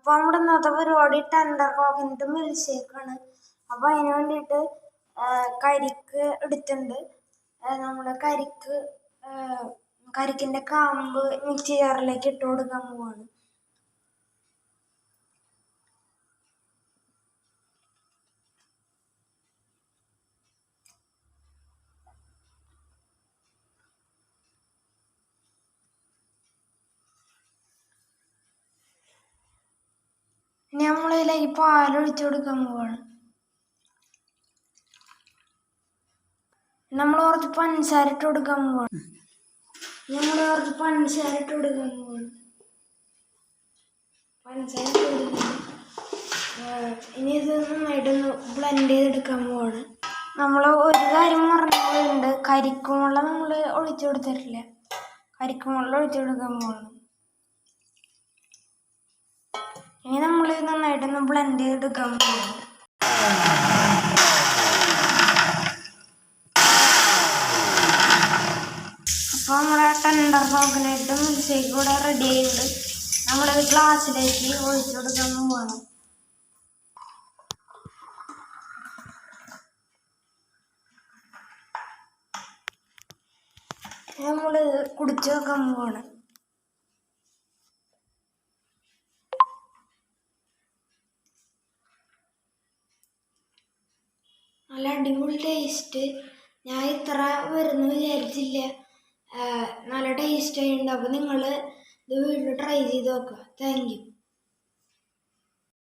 അപ്പോൾ നമ്മുടെ ഇന്നത്തെ പരിപാടി ടെൻഡർ കോക്കനട്ട് മിൽക്ക് ഷേക്കാണ്. അപ്പോൾ അതിന് വേണ്ടിയിട്ട് കരിക്ക് എടുത്തിട്ടുണ്ട്. നമ്മൾ കരിക്കിൻ്റെ കാമ്പ് മിക്സി ജാറിലേക്ക് ഇട്ട് കൊടുക്കാൻ പോവാണ്. ഇനി നമ്മളിതിലേക്ക് പാലൊഴിച്ചു കൊടുക്കാൻ പോവാണ്. നമ്മൾ കുറച്ച് പഞ്ചസാര ഇട്ട് കൊടുക്കാൻ പോവാണ്. പഞ്ചസാര ഇട്ട് കൊടുക്കുന്നു. ഇനി ഇത് നന്നായിട്ടൊന്ന് ബ്ലെൻഡ് ചെയ്തെടുക്കാൻ പോവാണ്. നമ്മൾ ഒരു കാര്യം പറഞ്ഞിട്ടുണ്ട്, കരിക്കുമുള്ള നമ്മൾ ഒഴിച്ചു കൊടുത്തിട്ടില്ല. കരിക്കുമുള്ള ഒഴിച്ചു കൊടുക്കാൻ പോവാണ്. ഇനി നമ്മൾ നന്നായിട്ടൊന്ന് ബ്ലെൻഡ് ചെയ്തെടുക്കാൻ പോവാണ്. അപ്പോൾ നമ്മുടെ ടെൻഡർ കോക്കനട്ട് മിൽക്ക് ഷേക്ക് കൂടെ റെഡി ആയിട്ടുണ്ട്. നമ്മളത് ഗ്ലാസ്സിലേക്ക് ഒഴിച്ചു കൊടുക്കാൻ പോവാണ്. നമ്മളിത് കുടിച്ചു വെക്കാൻ പോവാണ്. നല്ല അടിപൊളി ടേസ്റ്റ്. ഞാൻ ഇത്ര വരുന്നു വിചാരിച്ചില്ല. നല്ല ടേസ്റ്റ് ആയിട്ടുണ്ട്. അപ്പോൾ നിങ്ങൾ ഇത് വീട്ടിൽ ട്രൈ ചെയ്ത് നോക്കുക. Thank you.